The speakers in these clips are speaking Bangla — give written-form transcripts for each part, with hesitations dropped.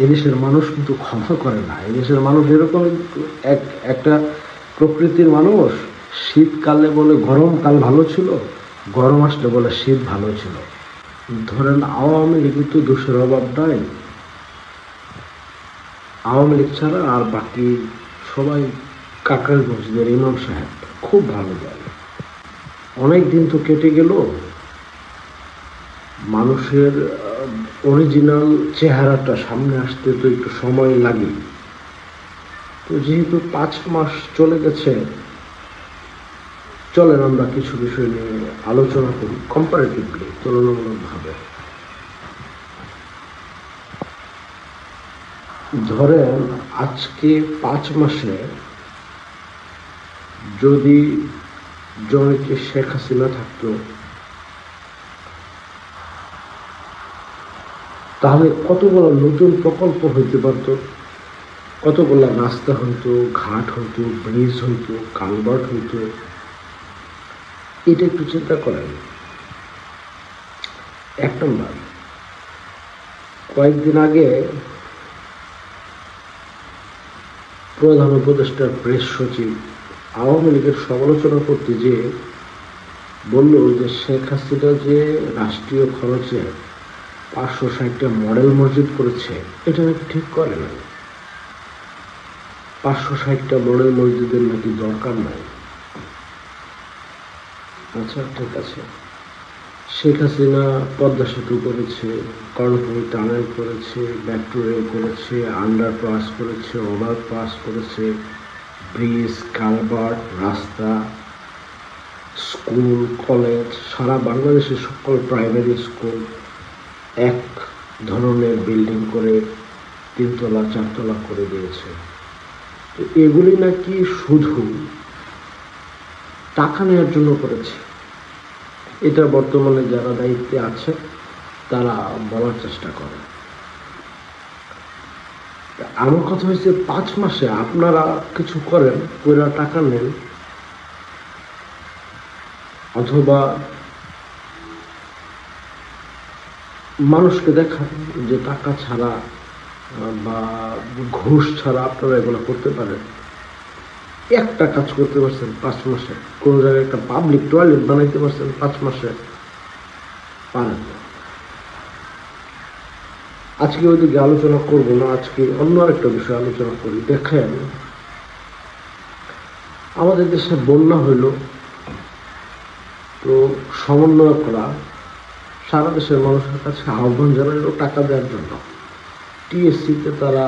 এদেশের মানুষ কিন্তু ক্ষমা করে না। এদেশের মানুষ এরকম একটা প্রকৃতির মানুষ। শীতকালে বলে গরমকাল ভালো ছিল, গরম আসলে বলে শীত ভালো ছিল। ধরেন আওয়ামী লীগ তো দোষের অভাব নাই। আওয়ামী লীগ ছাড়া আর বাকি সবাই কাকার মসজিদের ইমাম সাহেব খুব ভালো যায়। অনেক দিন তো কেটে গেল, মানুষের অরিজিনাল চেহারাটা সামনে আসতে তো একটু সময় লাগে। তো যেহেতু 5 মাস চলে গেছে, চলেন আমরা কিছু বিষয় নিয়ে আলোচনা করি কম্পারেটিভলি, তুলনামূলকভাবে। ধরেন আজকে 5 মাসে যদি জনকে শেখ হাসিনা থাকতো, তাহলে কতগুলো নতুন প্রকল্প হইতে পারত, কতগুলো রাস্তা হইতো, ঘাট হইতো, ব্রিজ হইতো, কালভার্ট হইতো। এটা একটু চিন্তা করেন। 1 নম্বর, কয়েকদিন আগে প্রধান উপদেষ্টার প্রেস সচিব আওয়ামী লীগের সমালোচনা করতে যে বলল যে শেখ হাসিনা যে রাষ্ট্রীয় খরচে 560টা মডেল মসজিদ করেছে, এটা নাকি ঠিক করে না। 560টা মডেল মসজিদের নাকি দরকার নাই। আচ্ছা, ঠিক আছে। শেখ হাসিনা পদ্মা সেতু করেছে, কর্ণফুলী টানেল করেছে, মেট্রো রেল করেছে, আন্ডারপাস করেছে, ওভারপাস করেছে, ব্রিজ, কালভার্ট, রাস্তা, স্কুল, কলেজ, সারা বাংলাদেশের সকল প্রাইমারি স্কুল এক ধরনের বিল্ডিং করে 3 তলা 4 তলা করে দিয়েছে। তো এগুলি নাকি শুধু টাকা নেওয়ার জন্য করেছে। এটা বর্তমানে যারা দায়িত্বে আছে তারা বলার চেষ্টা করে। আমার কথা হচ্ছে 5 মাসে আপনারা কিছু করেন, পুরা টাকা নেন, অথবা মানুষকে দেখান যে টাকা ছাড়া বা ঘুষ ছাড়া আপনারা এগুলো করতে পারেন। একটা কাজ করতে পারছেন 5 মাসে? কোনো জায়গায় একটা পাবলিক টয়লেট বানাইতে পারছেন 5 মাসে? পারেন না। আজকে ওইদিকে আলোচনা করব না, আজকে অন্য আরেকটা বিষয় আলোচনা করি। দেখেন, আমাদের দেশে বন্যা হইল, তো সমন্বয়করা সারা দেশের মানুষের কাছে আহ্বান জানালো টাকা দেওয়ার জন্য। টিএসসিতে তারা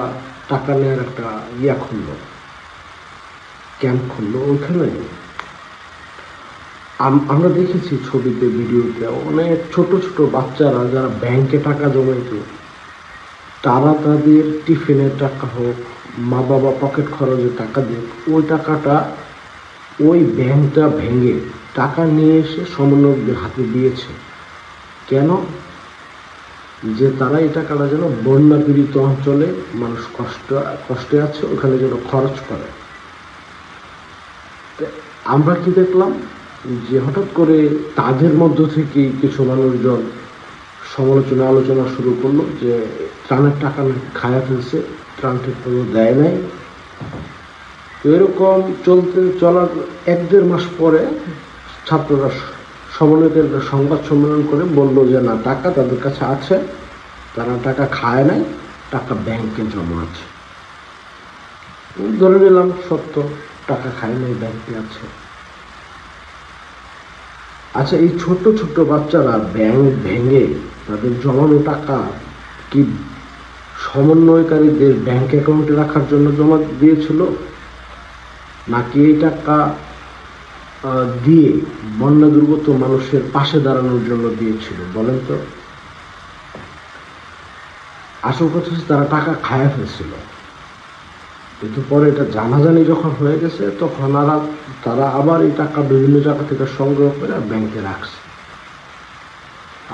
টাকা নেওয়ার একটা খুললো, ক্যাম্প খুললো। ওইখানে আমরা দেখেছি ছবিতে, ভিডিওতে, অনেক ছোট ছোট বাচ্চারা যারা ব্যাংকে টাকা জমাইত, তারা তাদের টিফিনের টাকা হোক, মা বাবা পকেট খরচের টাকা দিক, ওই টাকাটা ওই ব্যাংকটা ভেঙে টাকা নিয়ে এসে সমন্বয়কদের হাতে দিয়েছে। কেন? যে তারা এই টাকাটা যেন বন্যা পীড়িত অঞ্চলে মানুষ কষ্টে আছে ওখানে যেন খরচ করে। আমরা কি দেখলাম যে হঠাৎ করে তাদের মধ্য থেকে কিছু মানুষজন আলোচনা শুরু করলো যে ত্রাণের টাকা খায়া ফেলছে, ত্রাণ ঠিক কোনো দেয় নাই। তো এরকম চলার 1-1.5 মাস পরে ছাত্ররা সমন্বয়কের সংবাদ সম্মেলন করে বলল যে না, টাকা তাদের কাছে আছে, তারা টাকা খায় নাই, টাকা ব্যাংকে জমা আছে। ধরে নিলাম সত্য, টাকা খায় নাই, ব্যাংকে আছে। আচ্ছা, এই ছোট্ট ছোট্ট বাচ্চারা ব্যাংক ভেঙে তাদের জমানো টাকা কি সমন্বয়কারীদের ব্যাংক অ্যাকাউন্টে রাখার জন্য জমা দিয়েছিল, নাকি এই টাকা দিয়ে বন্যা দুর্গত মানুষের পাশে দাঁড়ানোর জন্য দিয়েছিল? বলেন তো। আসল কথা হচ্ছে তারা টাকা খায়া ফেলছিল, কিন্তু পরে এটা জানাজানি যখন হয়ে গেছে তখন তারা আবার এই টাকা বিভিন্ন জায়গা থেকে সংগ্রহ করে ব্যাংকে রাখছে।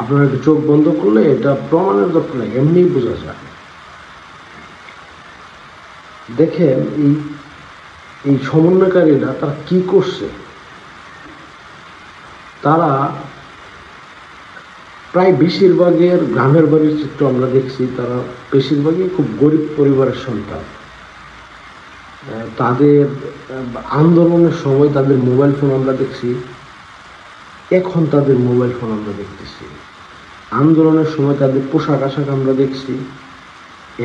আপনারা একটু চোখ বন্ধ করলে এটা প্রমাণের দরকার নেই, এমনিই বোঝা যায়। দেখেন এই সমন্বয়কারীরা তারা কি করছে। তারা প্রায় বেশিরভাগের গ্রামের বাড়ির চিত্র আমরা দেখছি, তারা বেশিরভাগই খুব গরিব পরিবারের সন্তান। তাদের আন্দোলনের সময় তাদের মোবাইল ফোন আমরা দেখছি, এখন তাদের মোবাইল ফোন আমরা দেখতেছি। আন্দোলনের সময় তাদের পোশাক আশাক আমরা দেখছি,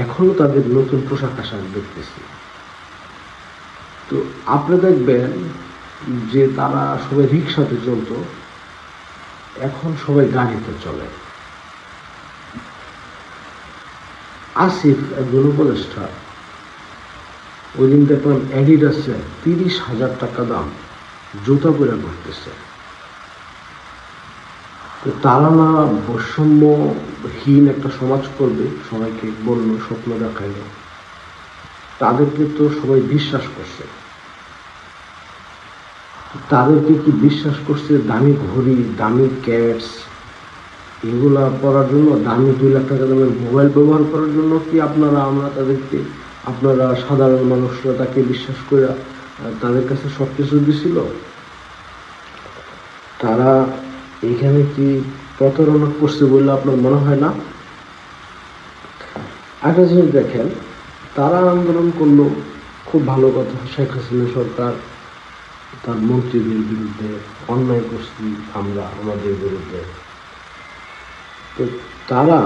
এখনও তাদের নতুন পোশাক আশাক দেখতেছি। তো আপনি দেখবেন যে তারা সবাই রিক্সাতে চলতো, এখন সবাই গাড়িতে চলে। আসিফ একজন উপদেষ্টা, ওই দিন দেখলাম অ্যাডিডাসে 30,000 টাকা দাম জুতা পরে করতেছে। তো তারা না বৈষম্যহীন একটা সমাজ করবে, সবাইকে বলল, স্বপ্ন দেখাইল, তাদেরকে তো সবাই বিশ্বাস করছে। তাদেরকে কি বিশ্বাস করছে দামি ঘড়ি, দামি ক্যাটস এগুলা পরার জন্য, দামি 2 লাখ টাকা দামের মোবাইল ব্যবহার করার জন্য কি আপনারা সাধারণ মানুষরা তাকে বিশ্বাস করে তাদের কাছে সব কিছু দিছিল? তারা এখানে কি প্রতারণা করছে বলে আপনার মনে হয় না? একটা জিনিস দেখেন, তারা আন্দোলন করলো, খুব ভালো কথা, শেখ হাসিনা সরকার তার মন্ত্রীদের বিরুদ্ধে অন্যায় করছি আমরা আমাদের বিরুদ্ধে। তো তারা